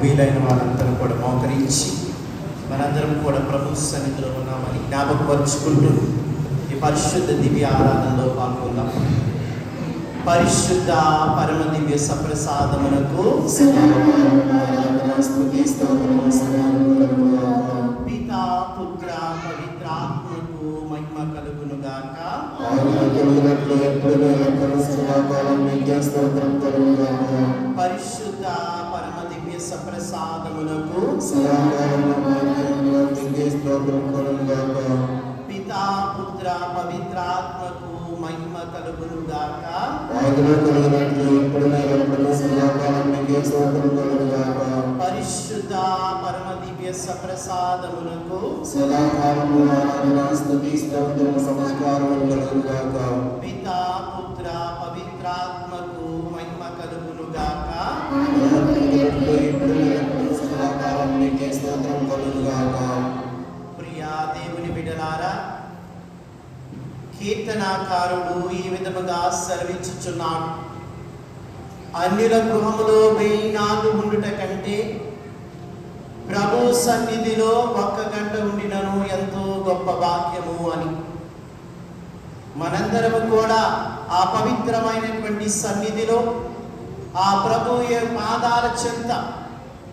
వీలైన వాళ్ళందరూ కూడా మోకరించి మనందరం కూడా ప్రభు సన్నిధిలో ఉన్నామని జ్ఞాపకపరుచుకుంటూ ఈ పరిశుద్ధ దివ్య ఆరాధనలో పాల్గొందాం. పరిశుద్ధ పరమ దివ్య సప్రసాదమునకు పితా పుత్ర పవిత్రాత్మకు మహిమ కలుగునుగాక. పరిశుద్ధ పరమ దివ్య సప్రసాదమునకు పితా పుత్ర పవిత్రాత్మకు మహిమ కలుగునుగాక. పరిశుద్ధ పరమ దివ్య సప్రసాదమునకు పితా పుత్ర పవిత్రాత్మకు మహిమ కలుగునుగాక. ప్రియా దేవుని బిడ్డలారా, కీర్తనాకారుడు ఈ విధముగా సెలవిచ్చుచున్నాడు. అన్యుల గృహములో 1000 నాళ్ళు ఉండుట కంటే ప్రభు సన్నిధిలో 1 గంట ఉండినను ఎంతో గొప్ప భాగ్యము అని. మనందరము కూడా ఆ పవిత్రమైనటువంటి సన్నిధిలో ఆ ప్రభు పాదాల చెంత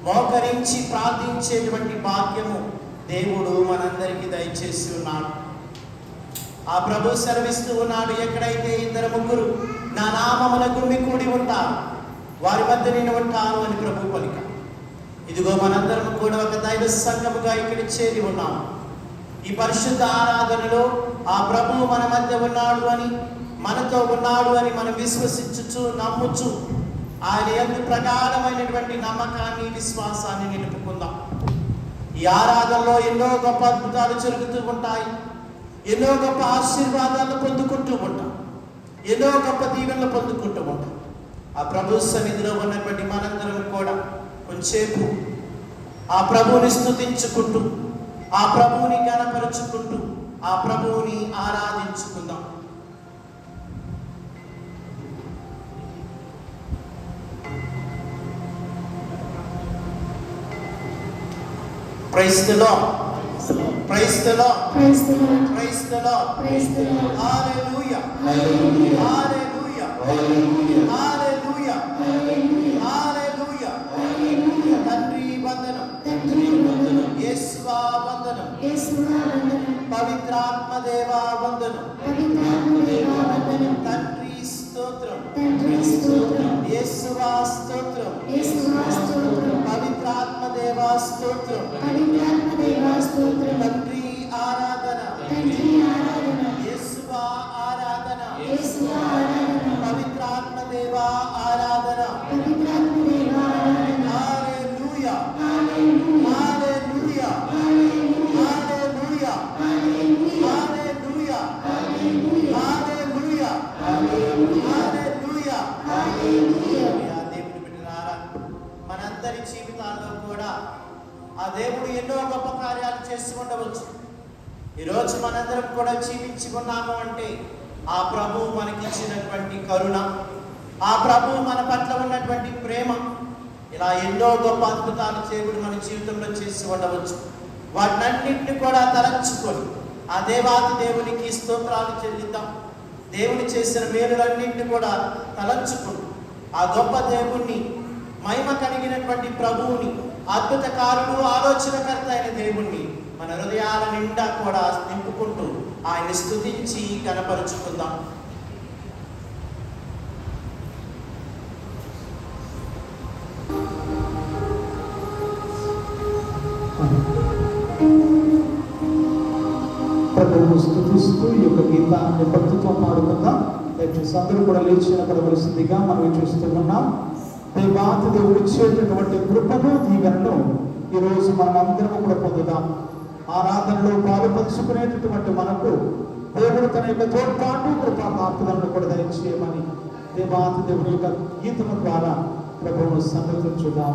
మోకరించి ప్రార్థించేటువంటి భాగ్యము దేవుడు మనందరికీ దయచేసి ఉన్నాడు. ఆ ప్రభు సెలవిస్తూ ఉన్నాడు, ఎక్కడైతే 2-3 నా నామమున గుమ్మి కూడి ఉంటారు వారి మధ్య నేను ఉంటాను అని ప్రభు పలిక. ఇదిగో మనందరం కూడా ఒక దైవ సంఘముగా ఇక్కడ చేరి ఉన్నాము. ఈ పరిశుద్ధ ఆరాధనలో ఆ ప్రభు మన మధ్య ఉన్నాడు అని, మనతో ఉన్నాడు అని మనం విశ్వసించుచు నమ్ముచు ఆయన యందు ప్రగాఢమైనటువంటి నమ్మకాన్ని విశ్వాసాన్ని నిలుపుకుందాం. ఈ ఆరాధనలో ఎన్నో గొప్ప అద్భుతాలు జరుగుతూ ఉంటాయి, ఎన్నో గొప్ప ఆశీర్వాదాలు పొందుకుంటూ ఉంటాం, ఎన్నో గొప్ప దీవెనలు పొందుకుంటూ ఉంటాం. ఆ ప్రభు సన్నిధిలో ఉన్నటువంటి మనందరం కూడా కొంచెంసేపు ఆ ప్రభువుని స్తుతించుకుంటూ, ఆ ప్రభువుని ఘనపరుచుకుంటూ, ఆ ప్రభువుని ఆరాధించుకుందాం. Praise the Lord. Praise the Lord. Praise the Lord. Praise the Lord. Praise the Lord. Hallelujah. Hallelujah. Hallelujah. Hallelujah. Hallelujah. Hallelujah. Hallelujah. తండ్రి వందనం. తండ్రి వందనం. యేసువా వందనం. యేసువా వందనం. పవిత్రాత్మ దేవా వందనం. పవిత్రాత్మ దేవా వందనం. తండ్రి స్తోత్రం. తండ్రి స్తోత్రం. యేసువా స్తోత్రం. యేసువా స్తోత్రం. పవిత్రాత్మ దేవా స్తోత్రం. పవిత్రాత్మ దేవా స్తోత్రం. తండ్రి ఆరాధన. తండ్రి ఆరాధన. యేసువా ఆరాధన. యేసువా ఆరాధన. పవిత్రాత్మ దేవా ఆరాధన. పవిత్రాత్మ దేవా ఆరాధన. హల్లెలూయా. హల్లెలూయా. హల్లెలూయా. హల్లెలూయా. హల్లెలూయా. హల్లెలూయా. హల్లెలూయా. హల్లెలూయా. హల్లెలూయా. దేవుని బిడ్డలారా, మనందరి జీవితాల్లో కూడా ఆ దేవుడు ఎన్నో గొప్ప కార్యాలు చేసి ఉండవచ్చు. ఈరోజు మనందరం కూడా జీవించి ఉన్నాము అంటే ఆ ప్రభువు మనకిచ్చినటువంటి కరుణ, ఆ ప్రభువు మన పట్ల ఉన్నటువంటి ప్రేమ, ఇలా ఎన్నో గొప్ప అద్భుతాలు దేవుడు మన జీవితంలో చేసి ఉండవచ్చు. వాటినన్నింటినీ కూడా తలంచుకొని ఆ దేవాది దేవునికి స్తోత్రాలు చెల్లిద్దాం. దేవుని చేసిన మేలులన్నింటినీ కూడా తలంచుకుంటూ ఆ గొప్ప దేవుణ్ణి, మహిమ కలిగినటువంటి ప్రభువుని, అద్భుతకారుడు, ఆలోచనకర్త అయిన దేవుణ్ణి మన హృదయాల నిండా కూడా నింపుకుంటూ ఆయన్ని స్తుతించి కనపరుచుకుందాం. ప్రభువును స్తుతిస్తూ ఈ యొక్క గీతాన్ని భక్తితో పాడుకుందాం. దయచేసి అందరూ కూడా లేచిన పడవలసిందిగా మనం చూస్తూ ఉన్నాం. దేవాతి దేవుడు ఇచ్చేటటువంటి కృపను, దీవెనను ఈరోజు మనం అందరం కూడా పొందుదాం. ఆరాధనలో పాలు పంచుకునేటటువంటి మనకు దేవుడు తన యొక్క తోడ్పాటు, కృపా కాపుదలను కూడా దయచేయమని దేవాతి దేవుడి యొక్క గీతము ద్వారా ప్రభువును సందర్శించుదాం.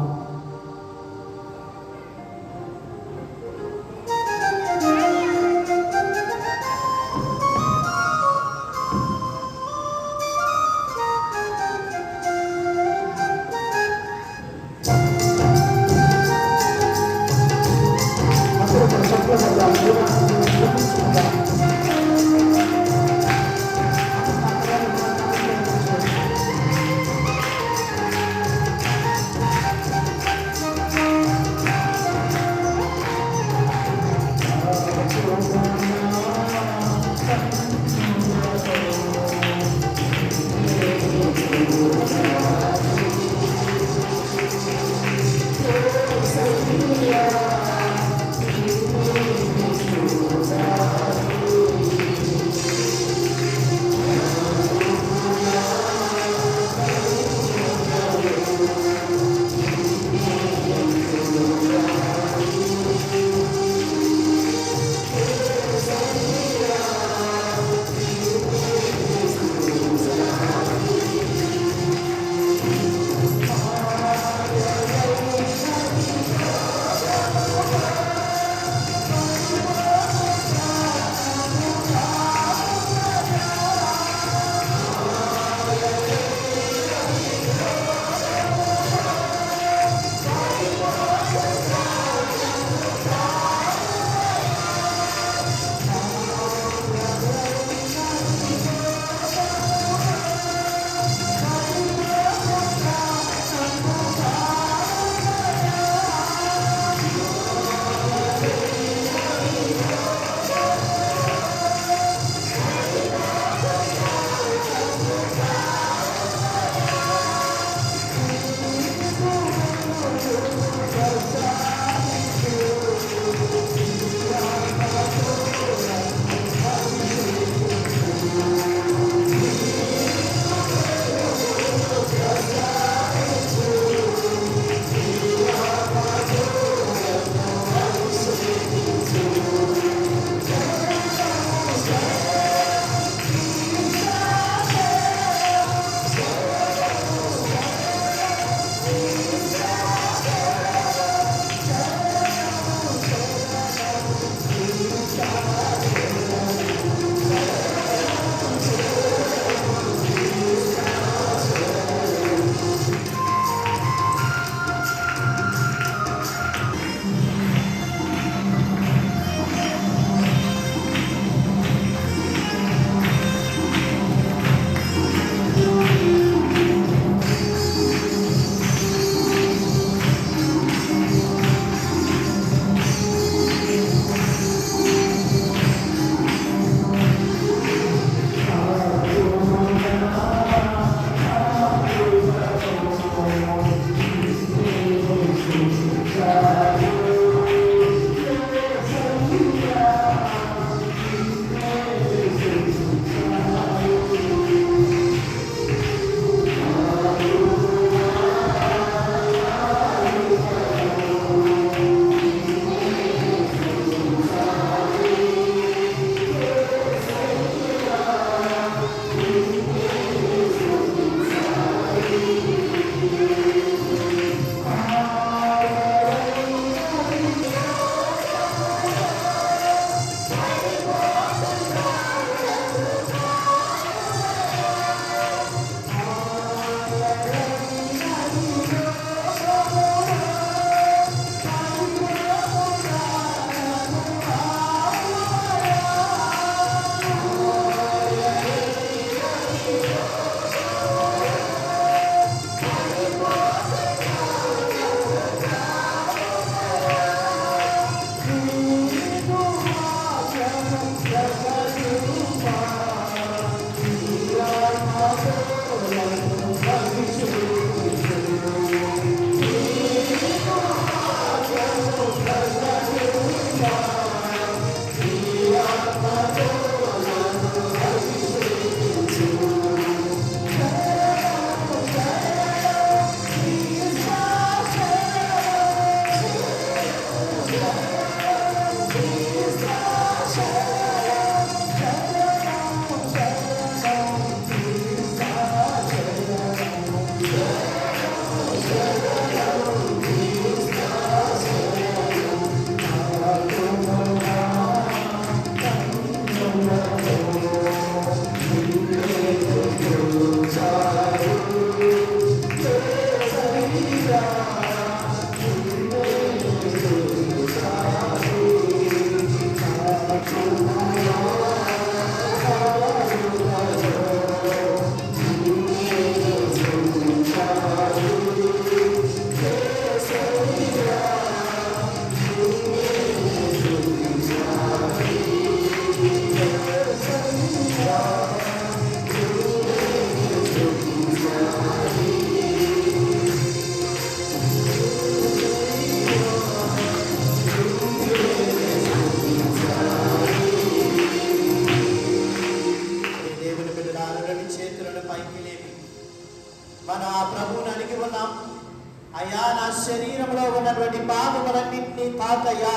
ఉన్నటువంటి భాగములన్నింటినీ తాకయ్యా.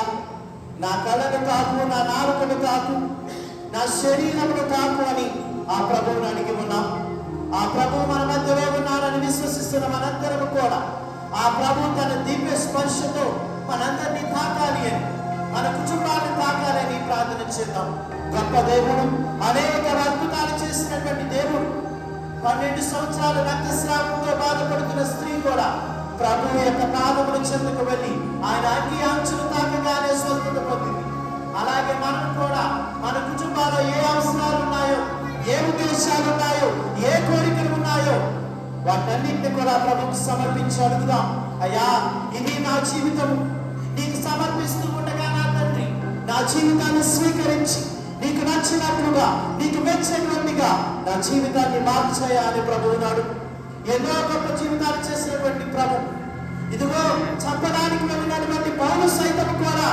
నా కళ్ళను తాకు, నా నాలుకను తాకు, నా శరీరమును తాకు అని ఆ ప్రభువుని అడిగి ఉన్నాం. ఆ ప్రభువు మన మధ్యలో ఉన్నారని విశ్వసిస్తున్న మనందరము కూడా ఆ ప్రభు తన దివ్య స్పర్శతో మనందరినీ తాకాలి అని, మన కుటుంబాలను తాకాలని ప్రార్థన చేద్దాం. గొప్ప దేవుడు, అనేక అద్భుతాలు చేసినటువంటి దేవుడు. 12 సంవత్సరాల రక్తస్రావంతో బాధపడుతున్న స్త్రీ కూడా ప్రభు యొక్క పాదముల చెంతకు వెళ్ళి ఆయన అంగి అంచులు తాకగానే స్వస్థత పొందింది. అలాగే మనం కూడా మన కుటుంబాల్లో ఏ అవసరాలు ఉన్నాయో, ఏ ఉద్దేశాలు ఉన్నాయో, ఏ కోరికలు ఉన్నాయో వాటన్నింటినీ కూడా ప్రభుకు సమర్పించి అడుగుదాం. అయ్యా, ఇది నా జీవితం, నీకు సమర్పిస్తూ ఉండగా నా తండ్రి నా జీవితాన్ని స్వీకరించి నీకు నచ్చినట్లుగా, నీకు మెచ్చినటువంటిగా నా జీవితాన్ని మార్చేయాలని ప్రభువు నాడు. ఎన్నో గొప్ప జీవితాలు చేసినటువంటి ప్రభు, ఇదిగో చంపడానికి వెళ్ళినటువంటి పౌలు సైతం కూడా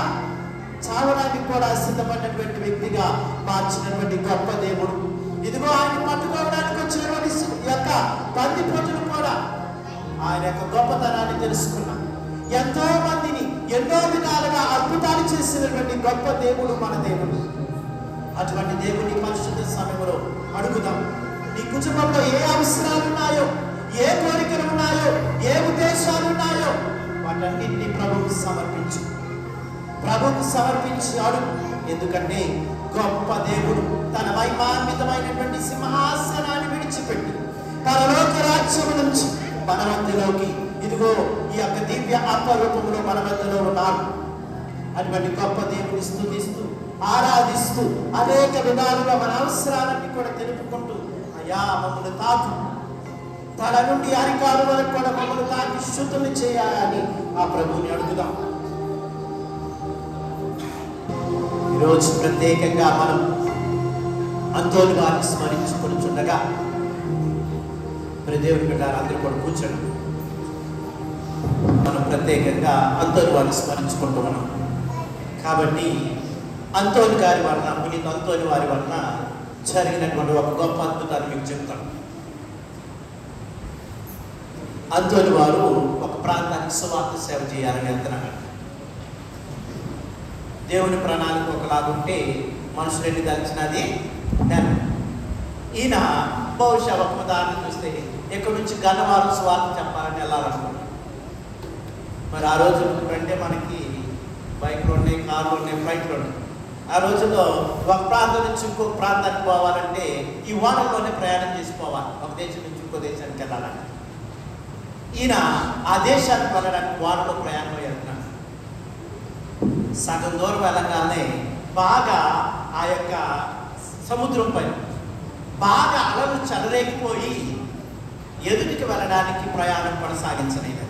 చావడానికి కూడా సిద్ధపడినటువంటి వ్యక్తిగా మార్చినటువంటి గొప్ప దేవుడు. ఇదిగో ఆయన పట్టుకోవడానికి వచ్చినటువంటి యొక్క పంది పొట్టును కూడా ఆయన యొక్క గొప్పతనాన్ని తెలుసుకున్నాం. ఎంతో మందిని ఎన్నో విధాలుగా అద్భుతాలు చేసినటువంటి గొప్ప దేవుడు మన దేవుడు. అటువంటి దేవుని పరిశుద్ధ సమయంలో అడుగుదాం. నీ కుటుంబంలో ఏ అవసరాలు ఉన్నాయో, ఏ కోరికలు ఉన్నాయో, ఏ ఉద్దేశాలు ఉన్నాయో వాటన్నింటినీ ప్రభువుకు సమర్పించు. ప్రభువుకు సమర్పించి అడుగు. ఎందుకంటే గొప్ప దేవుడు తన మహిమాన్వితమైనటువంటి సింహాసనాన్ని విడిచిపెట్టి పరలోక రాజ్యము నుంచి మన మధ్యలోకి ఇదిగో ఈ యొక్క దివ్య అపరూపంలో మన మధ్యలో ఉన్నారు. అటువంటి గొప్ప దేవుని స్తుతిస్తూ ఆరాధిస్తూ అనేక విధాలుగా మన అవసరాలన్నీ కూడా తెలుపుకుంటూ అయ్యా మమ్మల్ని తాకు, తల నుండి అరికాలు వరకు కూడా మమ్మల్ని తాకి శుద్ధులు చేయాలని ఆ ప్రభువుని అడుగుదాం. ఈరోజు ప్రత్యేకంగా మనం అంతోని వారిని స్మరించుకుంటుండగా దేవుని బిడ్డలారా అందరూ కూడా కూర్చోండి. మనం ప్రత్యేకంగా అంతోని వారిని స్మరించుకుంటూ ఉన్నాం కాబట్టి అంతోని గారి వలన, పునీత అంతోని వారి వలన జరిగినటువంటి ఒక గొప్ప అద్భుతాన్ని మీకు చెప్తాను. అంతోని వారు ఒక ప్రాంతానికి సువార్త సేవ చేయాలని వెళ్తున్నాడు. దేవుని ప్రణాళిక ఒకలాగుంటే మనుషులని దాల్చినది నేను. ఈయన బహుశా ఒక ఉదాహరణ చూస్తే ఎక్కడి నుంచి గన్నవారం సువార్త చెప్పాలని వెళ్ళాలనుకున్నాడు. మరి ఆ రోజు అంటే మనకి బైక్లు ఉన్నాయి, కార్లు ఉన్నాయి, ఫ్లైట్లు ఉన్నాయి. ఆ రోజుల్లో ఒక ప్రాంతం నుంచి ఇంకొక ప్రాంతానికి పోవాలంటే ఈ వారంలోనే ప్రయాణం చేసుకోవాలి. ఒక దేశం నుంచి ఇంకో దేశానికి వెళ్ళాలంటే ఈయన ఆ దేశానికి వెళ్ళడానికి వారంలో ప్రయాణం వెళ్తున్నాడు. సగం దూరం వెళ్ళగానే బాగా ఆ యొక్క సముద్రం పైన బాగా అలలు చెలరేగిపోయి ఎదుటికి వెళ్ళడానికి ప్రయాణం కొనసాగించలేదు.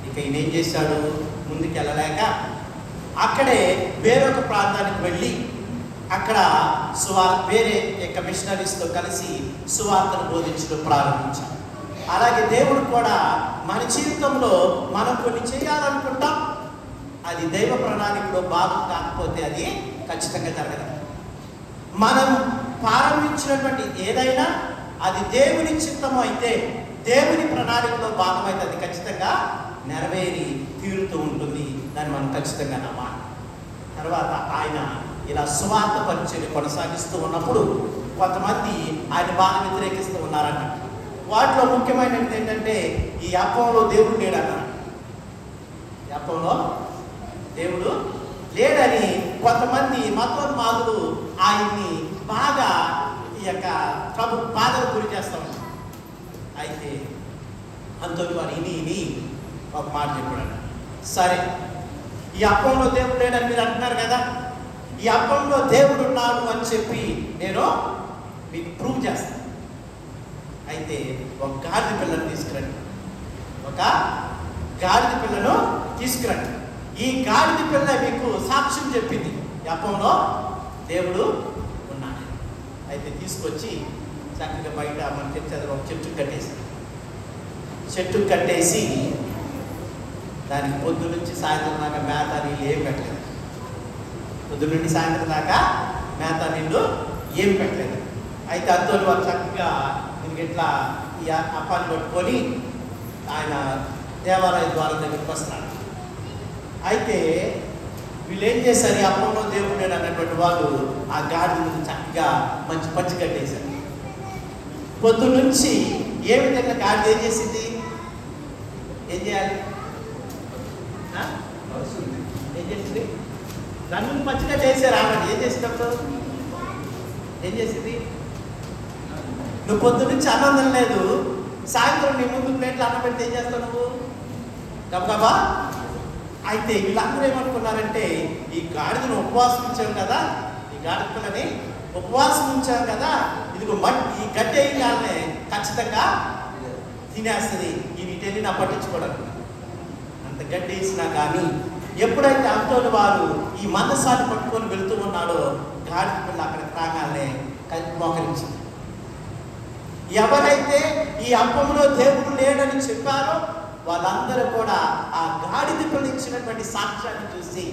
ఇక ఈయన ఏం చేశాడు, ముందుకు వెళ్ళలేక అక్కడే వేరొక ప్రాంతానికి వెళ్ళి అక్కడ వేరే యొక్క మిషనరీస్తో కలిసి సువార్తను బోధించడం ప్రారంభించాడు. అలాగే దేవుడు కూడా మన జీవితంలో మనం కొన్ని చేయాలనుకుంటాం, అది దైవ ప్రణాళికలో భాగం కాకపోతే అది ఖచ్చితంగా జరగదు. మనం ప్రారంభించినటువంటి ఏదైనా అది దేవుని చిత్తము అయితే, దేవుని ప్రణాళికలో భాగమైతే అది ఖచ్చితంగా నెరవేరి తీరుతూ ఉంటుంది. దాన్ని మనం ఖచ్చితంగా నమ్మాలి. తర్వాత ఆయన ఇలా సువార్త పరిచయం కొనసాగిస్తూ ఉన్నప్పుడు కొంతమంది ఆయన బాగా వ్యతిరేకిస్తూ ఉన్నారన్న. వాటిలో ముఖ్యమైనది ఏంటంటే ఈ అప్పంలో దేవుడు లేడన్న. ఈ అప్పంలో దేవుడు లేడని కొంతమంది మతోన్మాదులు ఆయన్ని బాగా ఈ యొక్క ప్రభు బాధలు గురి చేస్తూ ఉన్నారు. అయితే అంతటి వారు ఇని ఒక మాట చెప్పాడు. సరే, ఈ అప్పంలో దేవుడు లేడని మీరు అంటున్నారు కదా, ఈ అప్పంలో దేవుడు ఉన్నాడు అని చెప్పి నేను మీకు ప్రూవ్ చేస్తాను. అయితే ఒక గాడిద పిల్లను తీసుకురండి, ఒక గాడిద పిల్లను తీసుకురండి. ఈ గాడిద పిల్ల మీకు సాక్ష్యం చెప్పింది ఈ అప్పంలో దేవుడు ఉన్నాడు. అయితే తీసుకొచ్చి చక్కగా బయట మన తెచ్చేది ఒక చెట్టు కట్టేసి దానికి పొద్దు నుంచి సాయంత్రం దాకా మేత నీళ్ళు ఏం పెట్టలేదు. పొద్దు నుండి సాయంత్రం దాకా మేత నీళ్ళు ఏం పెట్టలేదు. అయితే అంతలో వారు చక్కగా దీనికి ఇట్లా ఈ అప్పాన్ని పట్టుకొని ఆయన దేవాలయ ద్వారం దగ్గరికి వస్తున్నాడు. అయితే వీళ్ళు ఏం చేశారు, ఈ అప్పంలో దేవుడు లేడు అన్నటువంటి వాళ్ళు ఆ గాడి ముందు చక్కగా మంచి పంచి కట్టేశారు. పొద్దు నుంచి ఏ విధంగా గాడి ఏం చేసింది, ఏం చేయాలి, ఏం చేసింది, దాని ముందు పంచి కట్టేసారు. ఆమె ఏం చేసినప్పుడు ఏం చేసింది, నువ్వు పొద్దు నుంచి అన్నం తినలేదు, సాయంత్రం నీ ముందు ప్లేట్లు అన్నం పెడితే ఏం చేస్తావు నువ్వు, గబగబా. అయితే వీళ్ళందరూ ఏమనుకున్నారంటే, ఈ గాడిదను ఉపవాసం ఉంచాం కదా, ఈ గాడిద పిల్లని ఉపవాసం ఉంచాం కదా, ఇదిగో ఈ గడ్డి వేయగానే ఖచ్చితంగా తినేస్తుంది, ఈ వీటెళ్ళి నా పట్టించుకోవడం. అంత గడ్డి వేసినా కానీ ఎప్పుడైతే అంతోని వారు ఈ మందసాన్ని పట్టుకొని వెళుతూ ఉన్నాడో, గాడిద పిల్ల అక్కడికి రాగానే మోకరించింది. ఎవరైతే ఈ అప్పంలో దేవుడు లేడని చెప్పారో వాళ్ళందరూ కూడా ఆ గాడిద పిల్ల ఇచ్చినటువంటి సాక్ష్యాన్ని చూసి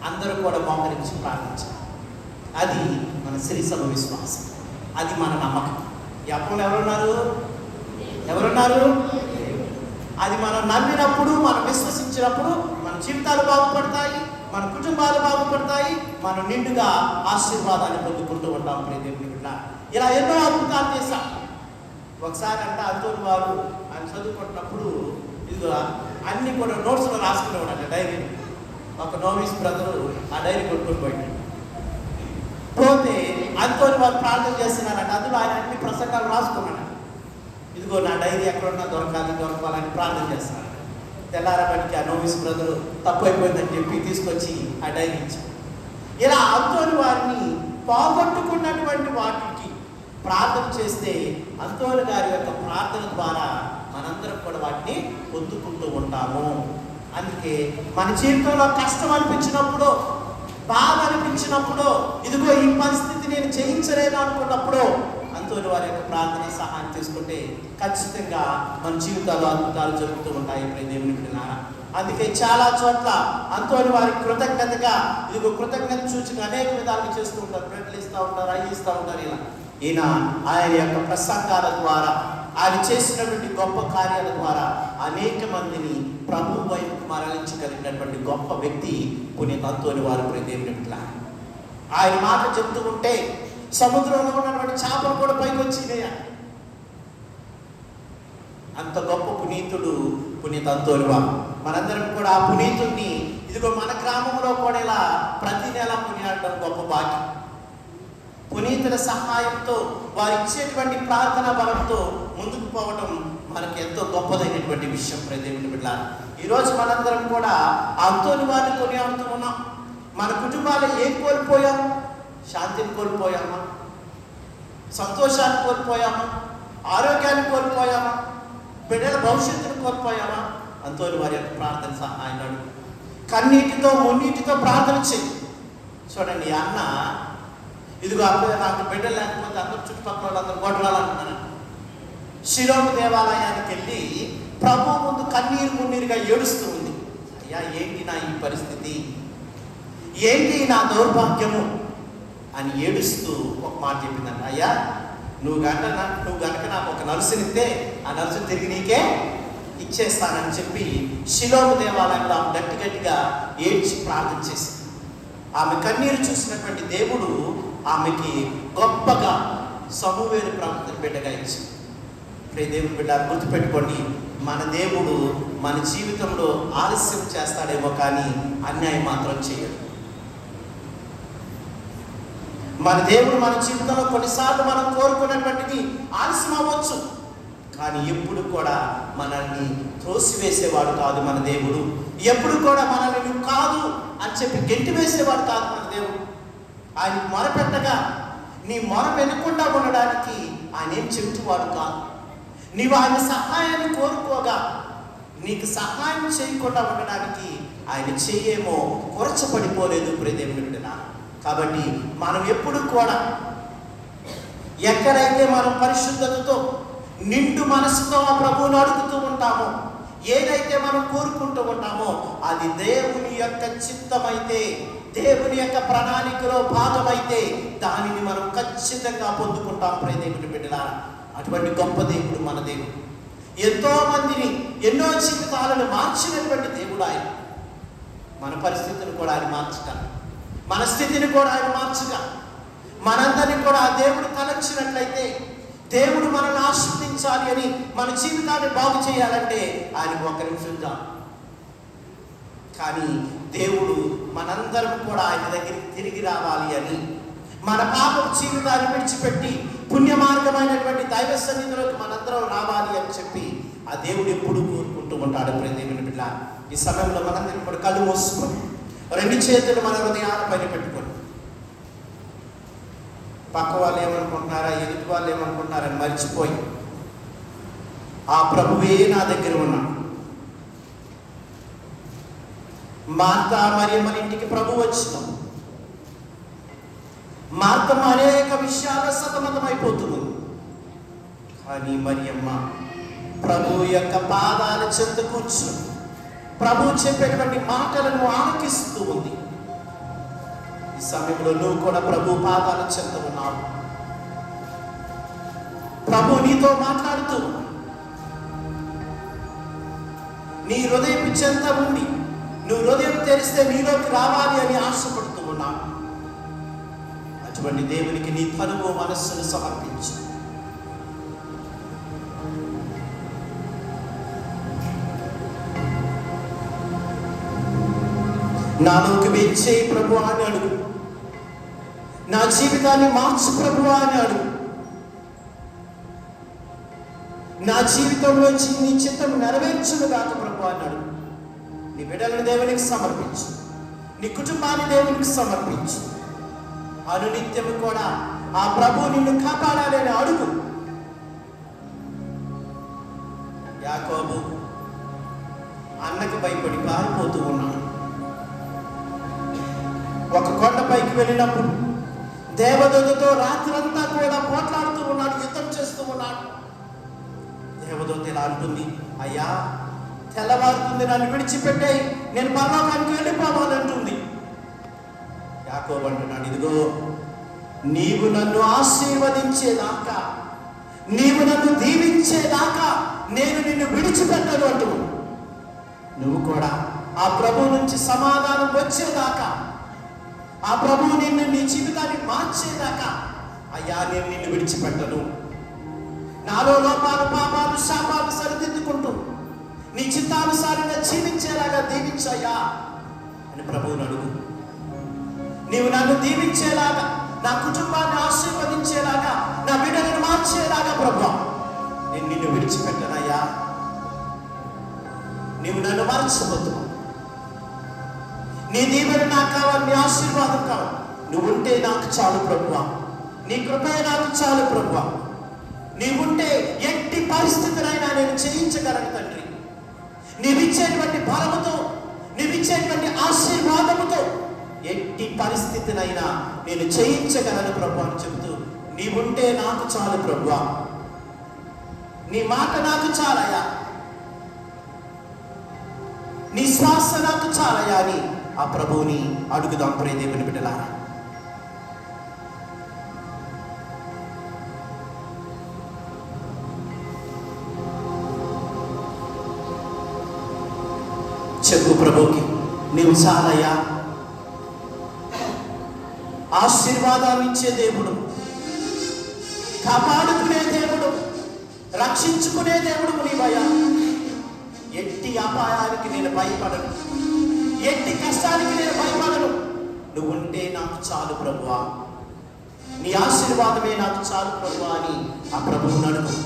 అందరూ కూడా మోకరించి ప్రార్థించారు. అది మన శ్రీ సభ విశ్వాసం, అది మన నమ్మకం. ఈ అప్పంలో ఎవరున్నారు? అది మనం నమ్మినప్పుడు, మనం విశ్వసించినప్పుడు మన జీవితాలు బాగుపడతాయి, మన కుటుంబాలు బాగుపడతాయి, మనం నిండుగా ఆశీర్వాదాన్ని పొందుకుంటూ ఉంటాం. దేవుని బిడ్డ, ఇలా ఎన్నో అద్భుతాలు చేశాం. ఒకసారి అంటే అంతోని వారు ఆయన చదువుకుంటున్నప్పుడు ఇదిగో అన్ని కూడా నోట్స్లో రాసుకునేవాడు అంటే డైరీ. ఒక నోవిస్ బ్రదరు ఆ డైరీ కొట్టుకొని పోయాడు. పోతే అంతోని వారు ప్రార్థన చేస్తున్నారంట, అందులో ఆయన అన్ని ప్రసంగాలు రాసుకున్నాడు. ఇదిగో నా డైరీ ఎక్కడున్నా దొరకాలని ప్రార్థన చేస్తున్నాడు. తెల్లారబడికి ఆ నోవిస్ బ్రదరు తప్పు అయిపోయిందని చెప్పి తీసుకొచ్చి ఆ డైరీ ఇచ్చాడు. ఇలా అంతోని వారిని పోగొట్టుకున్నటువంటి వాటికి ప్రార్థన చేస్తే అంతోని గారి యొక్క ప్రార్థన ద్వారా మనందరం కూడా వాటిని పొందుకుంటూ ఉంటాము. అందుకే మన జీవితంలో కష్టం అనిపించినప్పుడు, బాధ అనిపించినప్పుడు, ఇదిగో ఈ పరిస్థితి నేను జయించలేను అనుకున్నప్పుడు అంతోని వారి యొక్క ప్రార్థన సహాయం తీసుకుంటే ఖచ్చితంగా మన జీవితాల్లో అద్భుతాలు జరుగుతూ ఉంటాయి. దేవుని బిడ్డలారా, అందుకే చాలా చోట్ల అంతోని వారికి కృతజ్ఞతగా ఇదిగో కృతజ్ఞత సూచిక అనేక విధాలుగా చేస్తూ ఉంటారు. బ్రెడ్లు ఇస్తూ ఉంటారు, అవి ఇస్తూ ఉంటారు. ఇలా ఈయన ఆయన యొక్క ప్రసంగాల ద్వారా, ఆయన చేసినటువంటి గొప్ప కార్యాల ద్వారా అనేక మందిని ప్రభు వైపు మరలించగలిగినటువంటి గొప్ప వ్యక్తి పునీత అంతోని వారు. దేవుని బిడ్డలారా, ఆయన మాట చెప్తూ ఉంటే సముద్రంలో ఉన్నటువంటి చేపలు కూడా పైకి వచ్చినాయి. అంత గొప్ప పునీతుడు పునీత అంతోని వారు. మనందరం కూడా ఆ పునీతుడిని ఇదిగో మన గ్రామంలో కూడా ఇలా ప్రతి నెల పుణ్యాడడం గొప్ప భాగ్యం. పునీతుల సహాయంతో వారు ఇచ్చేటువంటి ప్రార్థనా బలంతో ముందుకు పోవడం మనకు ఎంతో గొప్పదైనటువంటి విషయం. దేవుని బిడ్డలారా, ఈరోజు మనందరం కూడా అంతోని వారిని కొనియాడుతూ ఉన్నాం. మన కుటుంబాలు ఏం కోల్పోయాము? శాంతిని కోల్పోయామా? సంతోషాన్ని కోల్పోయామా? ఆరోగ్యాన్ని కోల్పోయామా? బిడ్డల భవిష్యత్తును కోల్పోయామా? అంతోని వారి యొక్క ప్రార్థన సహాయం అడుగు. కన్నీటితో మున్నీటితో ప్రార్థన చెయ్యి. చూడండి, అన్న ఇదిగో అప్పుడు నాకు బిడ్డలు లేకపోతే అందరూ చుట్టుపక్కల వాళ్ళందరూ గొడవలంటున్నాను. శిలోము దేవాలయానికి వెళ్ళి ప్రభు ముందు కన్నీరు మున్నీరుగా ఏడుస్తూ ఉంది. అయ్యా, ఏంటి నా ఈ పరిస్థితి, ఏంటి నా దౌర్భాగ్యము అని ఏడుస్తూ ఒక మాట చెప్పిందంట. అయ్యా, నువ్వు గనక నాకు ఒక నలుసునిస్తే ఆ నలుసు తిరిగి నీకే ఇచ్చేస్తానని చెప్పి శిలోము దేవాలయంలో ఆమె గట్టిగా ఏడ్చి ప్రార్థన చేసింది. ఆమె కన్నీరు చూసినటువంటి దేవుడు ఆమెకి గొప్పగా సమూవేలు ప్రవక్తన బిడ్డగా ఇచ్చింది. దేవుని బిడ్డ, గుర్తుపెట్టుకోండి, మన దేవుడు మన జీవితంలో ఆలస్యం చేస్తాడేమో కానీ అన్యాయం మాత్రం చేయడు. మన దేవుడు మన జీవితంలో కొన్నిసార్లు మనం కోరుకున్నటువంటిది ఆలస్యం అవ్వచ్చు, కానీ ఎప్పుడు కూడా మనల్ని త్రోసివేసేవాడు కాదు మన దేవుడు. ఎప్పుడు కూడా మనల్ని నువ్వు కాదు అని చెప్పి గెంటి వేసేవాడు కాదు మన దేవుడు. ఆయన మొరపెట్టగా నీ మొర వినకుండా ఉండడానికి ఆయన ఏం చెబుతువాడు కాదు. నీవు ఆయన సహాయాన్ని కోరుకోగా నీకు సహాయం చేయకుండా ఉండడానికి ఆయన చెయ్యేమో కొరచపడిపోలేదు. దేవుని బిడ్డలారా, కాబట్టి మనం ఎప్పుడు కూడా ఎక్కడైతే మనం పరిశుద్ధతతో నిండు మనసుతో ఆ ప్రభువును అడుగుతూ ఉంటామో, ఏదైతే మనం కోరుకుంటూ ఉంటామో అది దేవుని యొక్క చిత్తమైతే, దేవుని యొక్క ప్రణాళికలో భాగమైతే దానిని మనం ఖచ్చితంగా పొందుకుంటాం. దేవుని బిడ్డలారా, అటువంటి గొప్ప దేవుడు మన దేవుడు. ఎంతో మందిని, ఎన్నో జీవితాలను మార్చినటువంటి దేవుడు ఆయన. మన పరిస్థితిని కూడా ఆయన మార్చక, మన స్థితిని కూడా ఆయన మార్చక, మనందరినీ కూడా ఆ దేవుడు తలంచినట్లయితే, దేవుడు మనల్ని ఆశీర్వదించాలి అని, మన జీవితాన్ని బాగు చేయాలంటే ఆయనకు ఒక నిమిషం చాలు. కానీ దేవుడు మనందరం కూడా ఆయన దగ్గరికి తిరిగి రావాలి అని, మన పాపపు జీవితాన్ని విడిచిపెట్టి పుణ్య మార్గమైనటువంటి దైవ సన్నిధిలోకి మనందరం రావాలి అని చెప్పి ఆ దేవుడు ఎప్పుడు కోరుకుంటూ ఉంటాడు. ప్రియ దేవుని బిడ్డ, ఈ సమయంలో మనందరం కూడా కళ్ళు మూసుకొని, రెండు చేతులు మన హృదయాల పైన పెట్టుకొని, పక్క వాళ్ళు ఏమనుకుంటున్నారా, ఎదుటి వాళ్ళు ఏమనుకుంటున్నారని మర్చిపోయి, ఆ ప్రభువే నా దగ్గర ఉన్నాడు. మార్త మరియమ్మ ఇంటికి ప్రభు వచ్చినాం. మార్తమ్మ అనేక విషయాల సతమతమైపోతుంది. కానీ మరియమ్మ ప్రభు యొక్క పాదాల చెంత కూర్చుని ప్రభు చెప్పేటువంటి మాటలను ఆలకిస్తూ ఉంది. ఈ సమయంలో నువ్వు కూడా ప్రభు పాదాల చెంత ఉన్నావు. ప్రభు నీతో మాట్లాడుతూ నీ హృదయం చెంత ఉండి, నువ్వు హృదయం తెరిస్తే నీలోకి రావాలి అని ఆశపడుతూ ఉన్నావు. అటువంటి దేవునికి నీ తనువు మనస్సును సమర్పించు. నాలోకి వెచ్చే ప్రభు అని అడుగు. నా జీవితాన్ని మార్చు ప్రభు అని అడుగు. నా జీవితంలో నీ చిత్తం నెరవేర్చును గాక ప్రభు అని అడుగు. నీ బిడ్డలను దేవునికి సమర్పించు. నీ కుటుంబాన్ని దేవునికి సమర్పించు. అనునిత్యము కూడా ఆ ప్రభు నిన్ను కాపాడాలి అని అడుగు. యాకోబు అన్నకు భయపడి పారిపోతూ ఉన్నాడు. ఒక కొండపైకి వెళ్ళినప్పుడు దేవదూతతో రాత్రంతా కూడా పోట్లాడుతూ ఉన్నాడు, యుద్ధం చేస్తూ ఉన్నాడు. దేవదూత ఇలా అంటుంది, అయ్యా తెల్లవారుతుంది, నన్ను విడిచిపెట్టాయి, నేను పరలోకానికి వెళ్ళిపోవాలంటుంది. యాకోబు అంటున్నాడు, ఇదిగో నీవు నన్ను ఆశీర్వదించేదాకా, నీవు నన్ను దీవించేదాకా నేను నిన్ను విడిచిపెట్టను అంటూ, నువ్వు కూడా ఆ ప్రభు నుంచి సమాధానం వచ్చేదాకా, ఆ ప్రభువు నిన్ను నీ జీవితాన్ని మార్చేదాకా, అయ్యా నేను నిన్ను విడిచిపెట్టను. నాలో లోపాలు, పాపాలు, శాపాలు సరిదిద్దుకుంటూ నీ చిత్తానుసారంగా జీవించేలాగా దీవించయ్యా అని ప్రభువుని అడుగు. నీవు నన్ను దీవించేలాగా, నా కుటుంబాన్ని ఆశీర్వదించేలాగా, నా బిడ్డలను మార్చేలాగా ప్రభువా నేను నిన్ను విడిచిపెట్టనయ్యా. నీవు నన్ను మార్చవద్దు. నీ దీవెన నాకు కావాలి, నీ ఆశీర్వాదం కావాలి. నువ్వుంటే నాకు చాలు ప్రభువా, నీ కృపే నాకు చాలు ప్రభువా. నీవుంటే ఎట్టి పరిస్థితులైనా నేను చేయించగలను తండ్రి. నీవిచ్చేటువంటి బలముతో, నీవిచ్చేటువంటి ఆశీర్వాదముతో ఎట్టి పరిస్థితినైనా నేను చేయించగలను ప్రభు అని చెబుతూ, నీవుంటే నాకు చాలు ప్రభువా, నీ మాట నాకు చాలయ్యా, నీ శ్వాస నాకు చాలయ్యా అని ఆ ప్రభువుని అడుగుదాం. ప్రియ దేవుని బిడ్డలారా, చెప్పు ప్రభుకి, నీవు చాలయ్యా. ఆశీర్వాదాన్ని ఇచ్చే దేవుడు, కాపాడుకునే దేవుడు, రక్షించుకునే దేవుడు నీవయ్యా. ఎట్టి అపాయానికి నేను భయపడను, ఎట్టి కష్టానికి నేను భయపడను. నువ్వు ఉంటే నాకు చాలు ప్రభువా, నీ ఆశీర్వాదమే నాకు చాలు ప్రభువా అని ఆ ప్రభువుని అడుగు.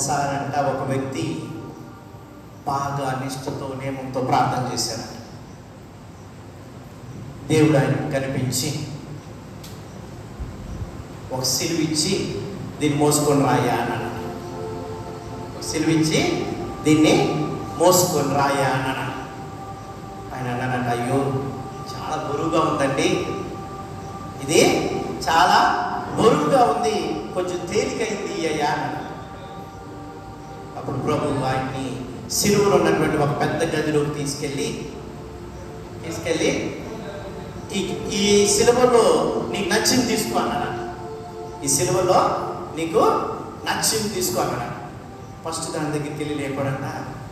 ఒకసారంట ఒక వ్యక్తి బాగా నిష్ఠతో నియమంతో ప్రార్థన చేశాడు. దేవుడు ఆయనకు కనిపించి ఒక సిలువ ఇచ్చి దీన్ని మోసుకొని రాయా అన్నాడు. ఒక సిలువ ఇచ్చి దీన్ని మోసుకొని రాయా అన్నాడు. ఆయన అన్నాడంట, అయ్యో చాలా బరువుగా ఉందండి, ఇది చాలా బరువుగా ఉంది, కొంచెం తేలికైంది అయ్యా అన్నాడు. అప్పుడు ప్రభు ఆయన్ని సిలువలో ఉన్నటువంటి ఒక పెద్ద గదిలోకి తీసుకెళ్ళి ఈ సిలువలో నీకు నచ్చింది తీసుకో అన్నాడు. ఈ సిలువలో నీకు నచ్చింది తీసుకో అన్నాడు. ఫస్ట్ దాని దగ్గరికి వెళ్ళి లేపడంట,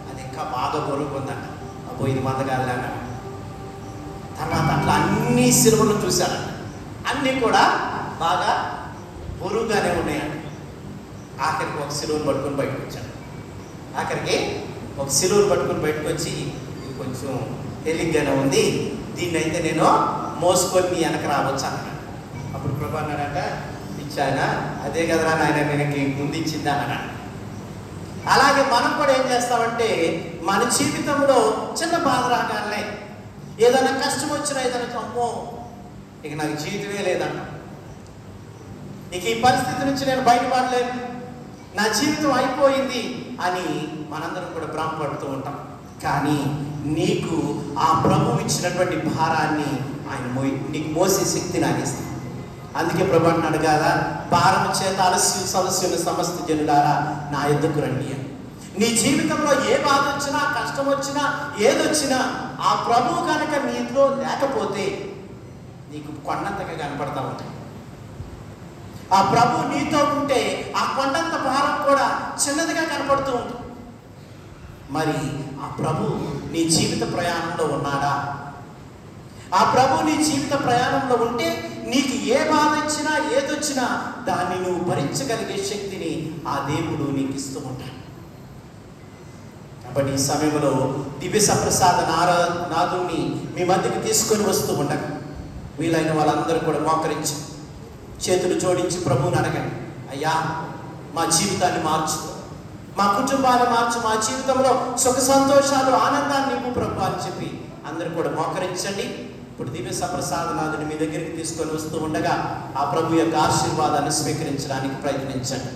అది ఇంకా బాగా బరువు ఉందంట. అబ్బో ఇది మందగాలి అన్నాడు. తర్వాత అట్లా అన్ని సిలువలు చూశాడు, అన్నీ కూడా బాగా బరువుగానే ఉన్నాయండి. ఆఖరికి ఒక సిలువను పట్టుకొని బయటకు వచ్చాడు. ఇది కొంచెం తేలిగ్గానే ఉంది, దీన్ని అయితే నేను మోసుకొని మీ వెనక రావచ్చు అన్నాడు. అప్పుడు ప్రభు అన్నాడంట, ఇచ్చాయన అదే కదరా నాయన నేను ముందు ఇచ్చిందా అన్నాడు. అలాగే మనం కూడా ఏం చేస్తామంటే మన జీవితంలో చిన్న బాధ రాగానే, ఏదైనా కష్టం వచ్చినా, ఏదైనా అమ్మో ఇక నాకు జీవితమే లేదన్న, ఇక ఈ పరిస్థితి నుంచి నేను బయటపడలేను, నా జీవితం అయిపోయింది అని మనందరం కూడా భ్రమపడుతూ ఉంటాం. కానీ నీకు ఆ ప్రభువు ఇచ్చినటువంటి భారాన్ని ఆయన నీకు మోసే శక్తిని ఆయన ఇస్తాడు. అందుకే ప్రభు అంటున్నాడు కదా, భారం చేత అలసి సమస్యలు సమస్త జనులారా నా యొద్దకు రండి అని. నీ జీవితంలో ఏ బాధ వచ్చినా, కష్టం వచ్చినా, ఏదొచ్చినా ఆ ప్రభువు కనుక నీలో లేకపోతే నీకు కొండంతగా కనపడతా ఉంటాయి. ఆ ప్రభు నీతో ఉంటే ఆ కొండంత భారం కూడా చిన్నదిగా కనపడుతూ ఉంటుంది. మరి ఆ ప్రభు నీ జీవిత ప్రయాణంలో ఉన్నాడా? ఆ ప్రభు నీ జీవిత ప్రయాణంలో ఉంటే నీకు ఏ బాధ వచ్చినా, ఏదొచ్చినా దాన్ని నువ్వు భరించగలిగే శక్తిని ఆ దేవుడు నీకు ఇస్తూ ఉంటాడు. కాబట్టి ఈ సమయంలో దివ్య సప్రసాద నాదుని మీ మధ్యకి తీసుకొని వస్తూ ఉండగా వీలైన వాళ్ళందరూ కూడా మోకరించి చేతులు జోడించి ప్రభువుని అడగండి, అయ్యా మా జీవితాన్ని మార్చు, మా కుటుంబాన్ని మార్చు, మా జీవితంలో సుఖ సంతోషాలు ఆనందాన్ని ఇవ్వు ప్రభు అని చెప్పి అందరూ కూడా మోకరించండి. ఇప్పుడు దివ్య సప్రసాదనాథుని మీ దగ్గరికి తీసుకొని వస్తూ ఉండగా ఆ ప్రభు యొక్క ఆశీర్వాదాన్ని స్వీకరించడానికి ప్రయత్నించండి.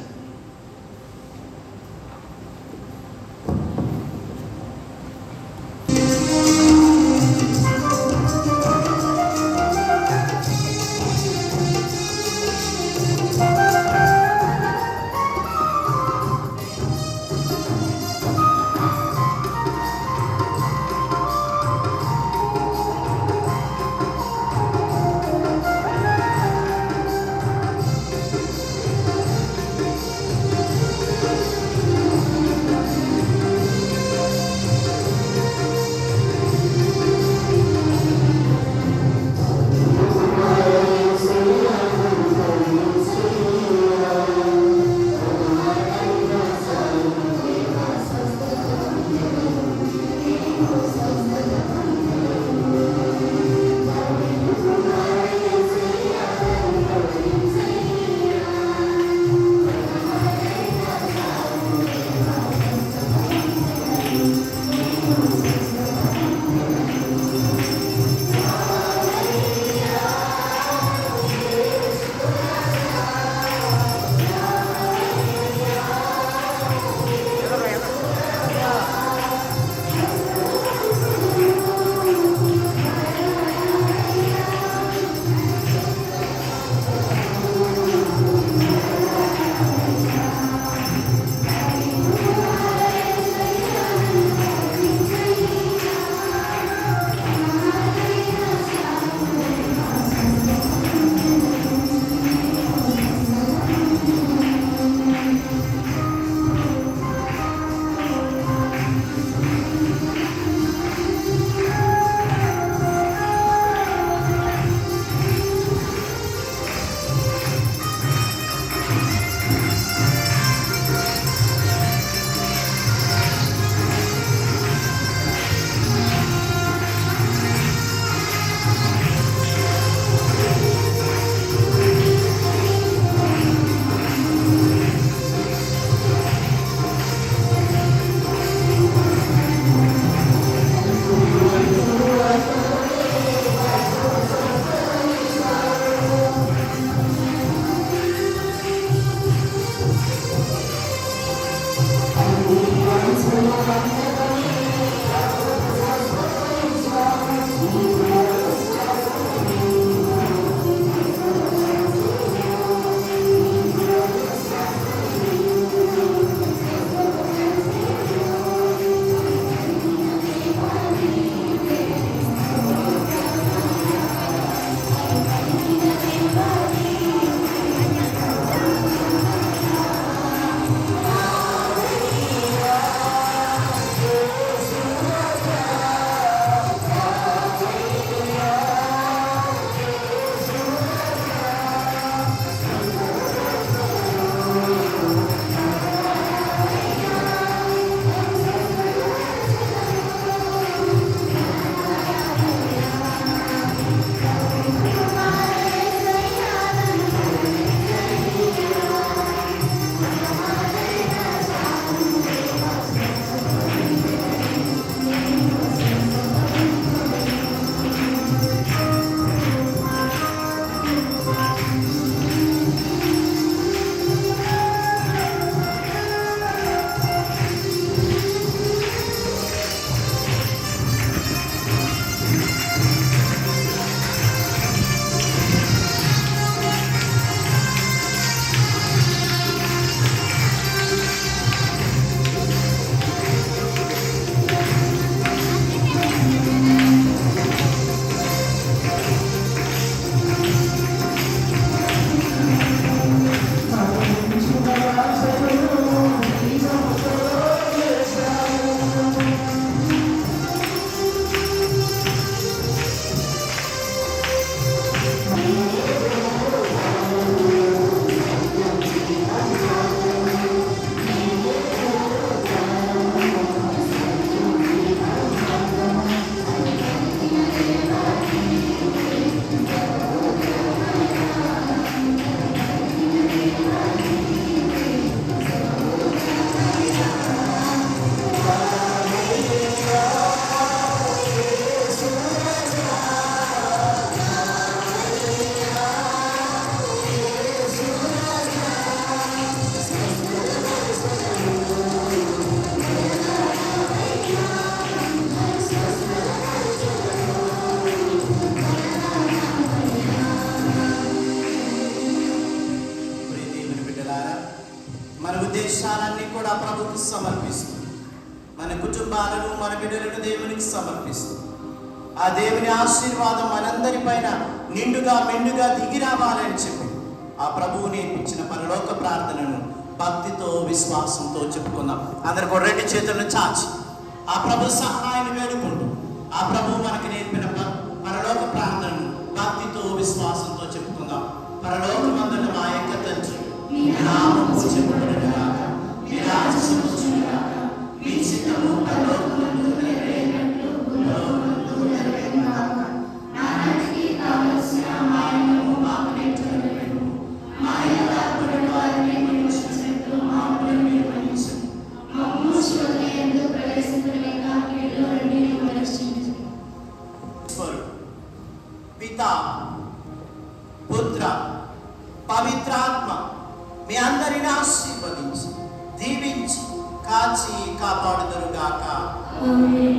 కుటుంబాలను మన బిడ్డలను దేవునికి సమర్పిస్తూ ఆ దేవుని ఆశీర్వాదం మనందరిపైన నిండుగా మెండుగా దిగి రావాలని చెప్పి ఆ ప్రభువు నేర్పించిన పరలోక ప్రార్థనను భక్తితో విశ్వాసంతో చెప్పుకుందాం. అందరు కూడా రెండు చేతులను చాచి ఆ ప్రభు సహాయాన్ని వేడుకుంటూ ఆ ప్రభు మనకు నేర్పిన పరలోక ప్రార్థనను భక్తితో విశ్వాసంతో చెప్పుకుందాం. పరలోకమందున మా యొక్క తండ్రి, నీ నామము పూజింపబడుగాక, నీ రాజ్యము వచ్చుగాక, నీ చిత్తము పరలోకమందు నెరవేరినట్లు భూలోకమందు నెరవేరుగాక. నానాటికి కావలసిన మా అన్నము మాకు నేర్చుకొనుము. మా యొక్క అప్పుల వారిని మన్నించినట్లు మా అప్పులను మీరు మన్నించుము. మమ్ము శోధన యందు ప్రవేశింపలేక కీడులో నుండి మమ్మల్ని రక్షించుము. పితా, పుత్ర, పవిత్రాత్మ మీ అందరిని ఆశీర్వదించి దీవించి కాచి కాపాడుదురుగాక. ఆమేన్.